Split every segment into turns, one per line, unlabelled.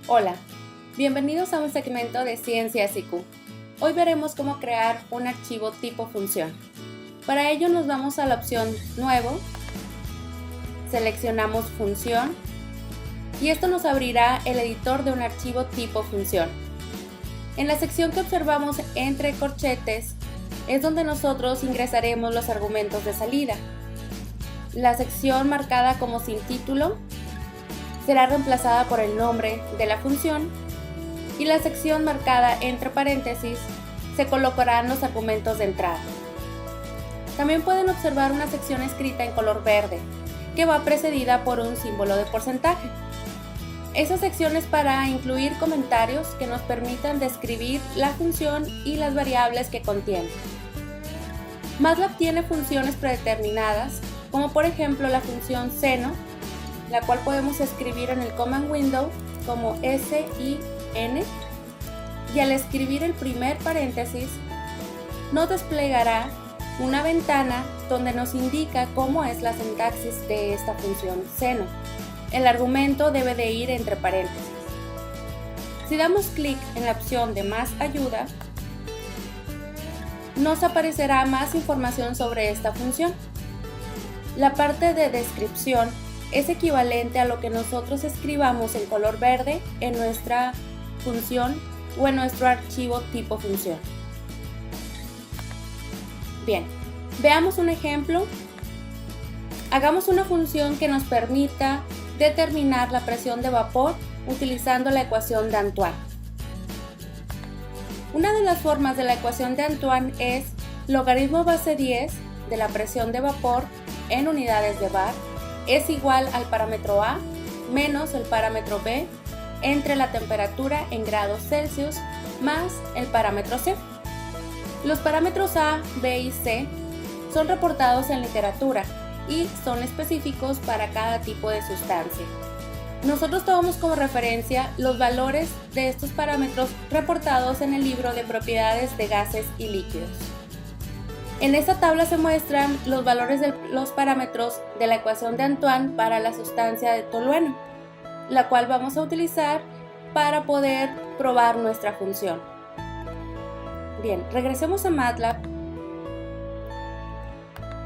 Hola, bienvenidos a un segmento de Ciencias IQ. Hoy veremos cómo crear un archivo tipo función. Para ello nos vamos a la opción Nuevo, seleccionamos Función y esto nos abrirá el editor de un archivo tipo función. En la sección que observamos entre corchetes es donde nosotros ingresaremos los argumentos de salida. La sección marcada como sin título será reemplazada por el nombre de la función y la sección marcada entre paréntesis se colocarán los argumentos de entrada. También pueden observar una sección escrita en color verde que va precedida por un símbolo de porcentaje. Esa sección es para incluir comentarios que nos permitan describir la función y las variables que contiene. MATLAB tiene funciones predeterminadas, como por ejemplo la función seno, la cual podemos escribir en el command window como sin, y al escribir el primer paréntesis nos desplegará una ventana donde nos indica cómo es la sintaxis de esta función seno. El argumento debe de ir entre paréntesis. Si damos clic en la opción de más ayuda, nos aparecerá más información sobre esta función. La parte de descripción es equivalente a lo que nosotros escribamos en color verde en nuestra función o en nuestro archivo tipo función. Bien, veamos un ejemplo. Hagamos una función que nos permita determinar la presión de vapor utilizando la ecuación de Antoine. Una de las formas de la ecuación de Antoine es logaritmo base 10 de la presión de vapor en unidades de bar es igual al parámetro A menos el parámetro B entre la temperatura en grados Celsius más el parámetro C. Los parámetros A, B y C son reportados en literatura y son específicos para cada tipo de sustancia. Nosotros tomamos como referencia los valores de estos parámetros reportados en el libro de propiedades de gases y líquidos. En esta tabla se muestran los valores de los parámetros de la ecuación de Antoine para la sustancia de tolueno, la cual vamos a utilizar para poder probar nuestra función. Bien, regresemos a MATLAB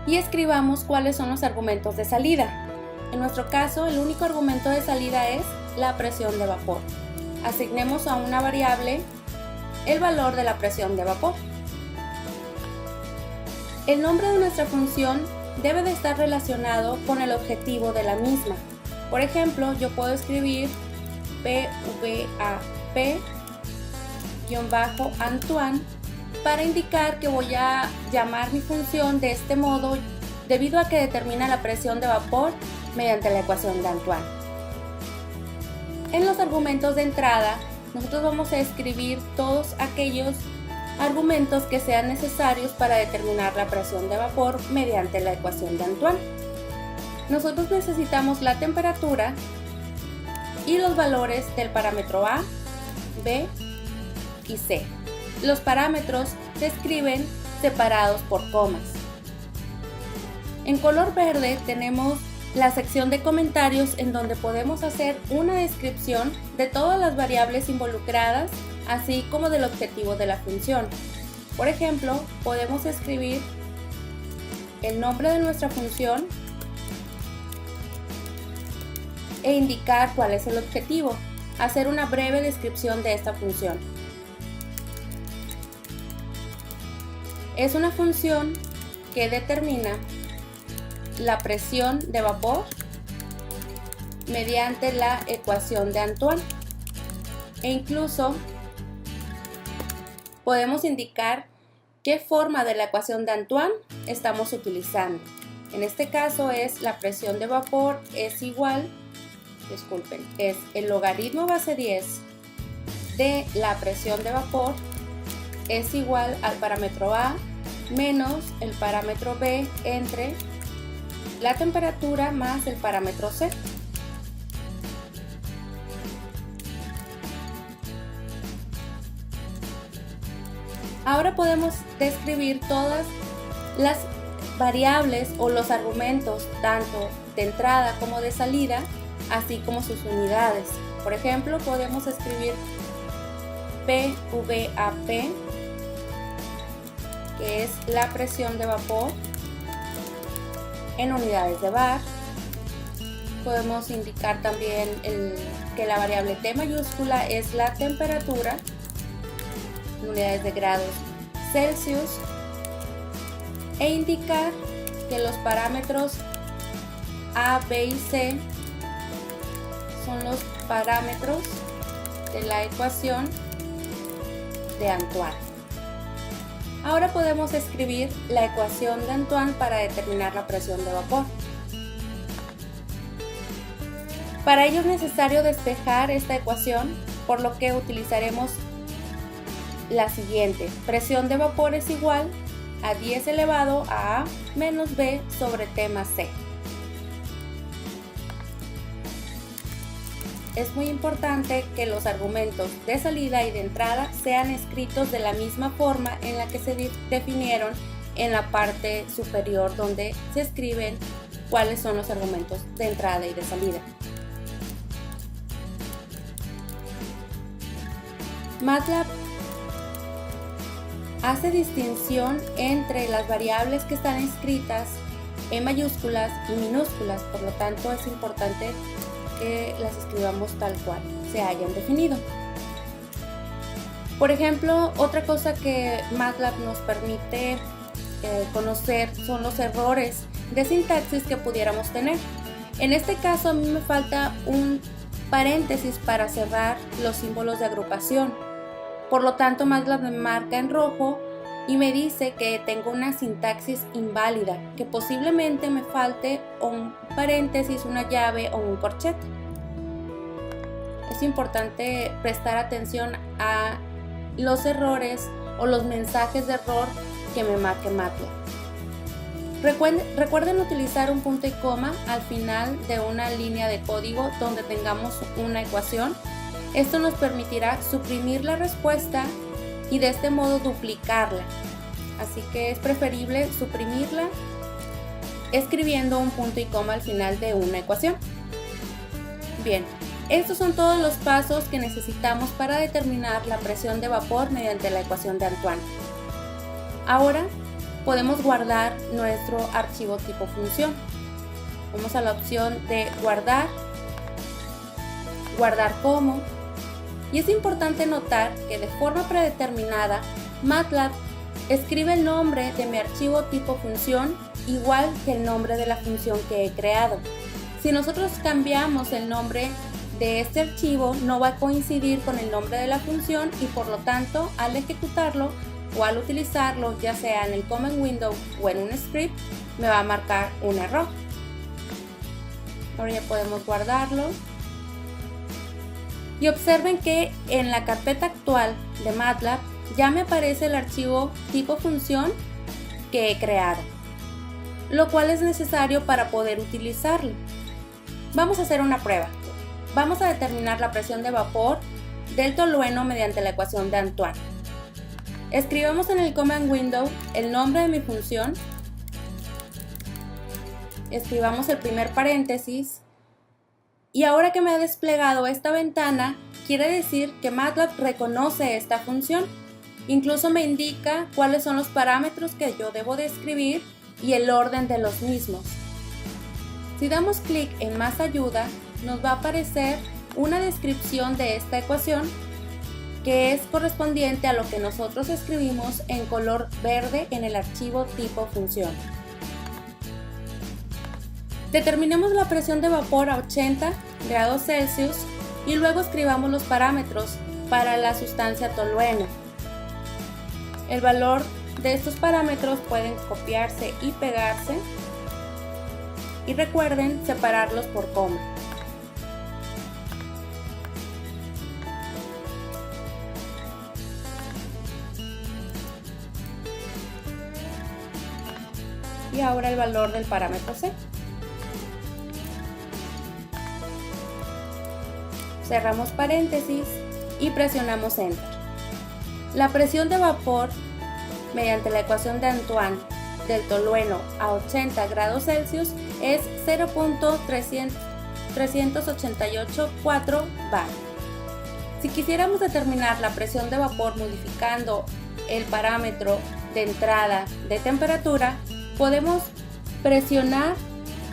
y escribamos cuáles son los argumentos de salida. En nuestro caso, el único argumento de salida es la presión de vapor. Asignemos a una variable el valor de la presión de vapor. El nombre de nuestra función debe de estar relacionado con el objetivo de la misma. Por ejemplo, yo puedo escribir pvap-Antoine para indicar que voy a llamar mi función de este modo debido a que determina la presión de vapor mediante la ecuación de Antoine. En los argumentos de entrada, nosotros vamos a escribir todos aquellos argumentos que sean necesarios para determinar la presión de vapor mediante la ecuación de Antoine. Nosotros necesitamos la temperatura y los valores del parámetro A, B y C. Los parámetros se escriben separados por comas. En color verde tenemos la sección de comentarios en donde podemos hacer una descripción de todas las variables involucradas, así como del objetivo de la función. Por ejemplo, podemos escribir el nombre de nuestra función e indicar cuál es el objetivo, hacer una breve descripción de esta función. Es una función que determina la presión de vapor mediante la ecuación de Antoine e incluso podemos indicar qué forma de la ecuación de Antoine estamos utilizando. En este caso es la presión de vapor es el logaritmo base 10 de la presión de vapor es igual al parámetro A menos el parámetro B entre la temperatura más el parámetro C. Ahora podemos describir todas las variables o los argumentos tanto de entrada como de salida, así como sus unidades. Por ejemplo, podemos escribir PVAP, que es la presión de vapor en unidades de bar. Podemos indicar también que la variable T mayúscula es la temperatura en unidades de grados Celsius, e indicar que los parámetros A, B y C son los parámetros de la ecuación de Antoine. Ahora podemos escribir la ecuación de Antoine para determinar la presión de vapor. Para ello es necesario despejar esta ecuación, por lo que utilizaremos la siguiente. Presión de vapor es igual a 10 elevado a A menos B sobre T más C. Es muy importante que los argumentos de salida y de entrada sean escritos de la misma forma en la que se definieron en la parte superior, donde se escriben cuáles son los argumentos de entrada y de salida. MATLAB hace distinción entre las variables que están escritas en mayúsculas y minúsculas, por lo tanto es importante que las escribamos tal cual se hayan definido. Por ejemplo, otra cosa que MATLAB nos permite conocer son los errores de sintaxis que pudiéramos tener. En este caso a mí me falta un paréntesis para cerrar los símbolos de agrupación. Por lo tanto, MATLAB me marca en rojo y me dice que tengo una sintaxis inválida, que posiblemente me falte un paréntesis, una llave o un corchete. Es importante prestar atención a los errores o los mensajes de error que me marque MATLAB. Recuerden utilizar un punto y coma al final de una línea de código donde tengamos una ecuación. Esto nos permitirá suprimir la respuesta y de este modo duplicarla. Así que es preferible suprimirla escribiendo un punto y coma al final de una ecuación. Bien, estos son todos los pasos que necesitamos para determinar la presión de vapor mediante la ecuación de Antoine. Ahora podemos guardar nuestro archivo tipo función. Vamos a la opción de guardar, guardar como. Y es importante notar que de forma predeterminada, MATLAB escribe el nombre de mi archivo tipo función igual que el nombre de la función que he creado. Si nosotros cambiamos el nombre de este archivo, no va a coincidir con el nombre de la función y por lo tanto, al ejecutarlo o al utilizarlo, ya sea en el command window o en un script, me va a marcar un error. Ahora ya podemos guardarlo. Y observen que en la carpeta actual de MATLAB ya me aparece el archivo tipo función que he creado, lo cual es necesario para poder utilizarlo. Vamos a hacer una prueba. Vamos a determinar la presión de vapor del tolueno mediante la ecuación de Antoine. Escribamos en el command window el nombre de mi función, escribamos el primer paréntesis. Y ahora que me ha desplegado esta ventana, quiere decir que MATLAB reconoce esta función. Incluso me indica cuáles son los parámetros que yo debo de escribir y el orden de los mismos. Si damos clic en Más ayuda, nos va a aparecer una descripción de esta ecuación que es correspondiente a lo que nosotros escribimos en color verde en el archivo tipo función. Determinemos la presión de vapor a 80 grados Celsius y luego escribamos los parámetros para la sustancia tolueno. El valor de estos parámetros pueden copiarse y pegarse y recuerden separarlos por coma. Y ahora el valor del parámetro C. Cerramos paréntesis y presionamos Enter. La presión de vapor mediante la ecuación de Antoine del tolueno a 80 grados Celsius es 0.300 388.4 bar. Si quisiéramos determinar la presión de vapor modificando el parámetro de entrada de temperatura, podemos presionar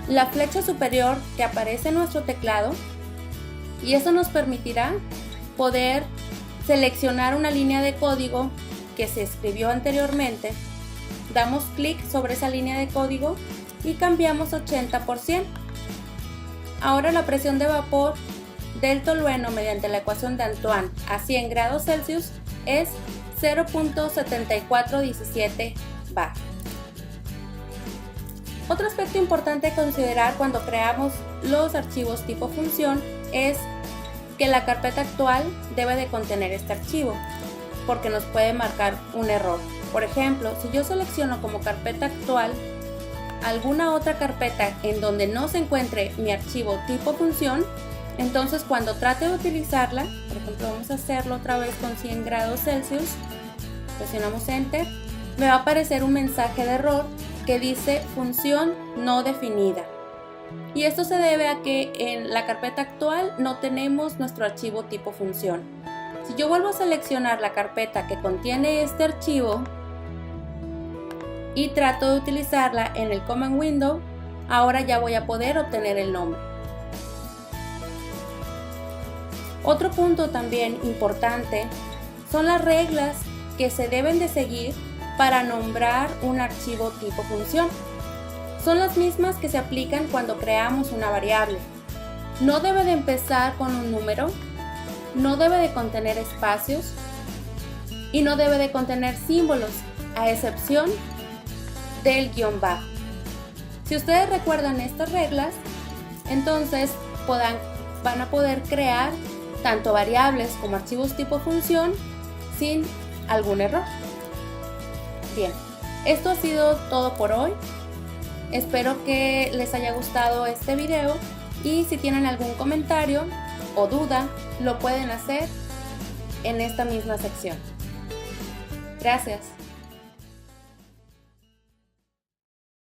la flecha superior que aparece en nuestro teclado y eso nos permitirá poder seleccionar una línea de código que se escribió anteriormente. Damos clic sobre esa línea de código y cambiamos 80%. Ahora la presión de vapor del tolueno mediante la ecuación de Antoine a 100 grados Celsius es 0.7417 bar. Otro aspecto importante a considerar cuando creamos los archivos tipo función es que la carpeta actual debe de contener este archivo, porque nos puede marcar un error. Por ejemplo, si yo selecciono como carpeta actual alguna otra carpeta en donde no se encuentre mi archivo tipo función, entonces cuando trate de utilizarla, por ejemplo vamos a hacerlo otra vez con 100 grados Celsius, presionamos Enter, me va a aparecer un mensaje de error que dice función no definida. Y esto se debe a que en la carpeta actual no tenemos nuestro archivo tipo función. Si yo vuelvo a seleccionar la carpeta que contiene este archivo y trato de utilizarla en el Command Window, ahora ya voy a poder obtener el nombre. Otro punto también importante son las reglas que se deben de seguir para nombrar un archivo tipo función. Son las mismas que se aplican cuando creamos una variable. No debe de empezar con un número, no debe de contener espacios y no debe de contener símbolos, a excepción del guión bajo. Si ustedes recuerdan estas reglas, entonces van a poder crear tanto variables como archivos tipo función sin algún error. Bien, esto ha sido todo por hoy. Espero que les haya gustado este video y si tienen algún comentario o duda, lo pueden hacer en esta misma sección. Gracias.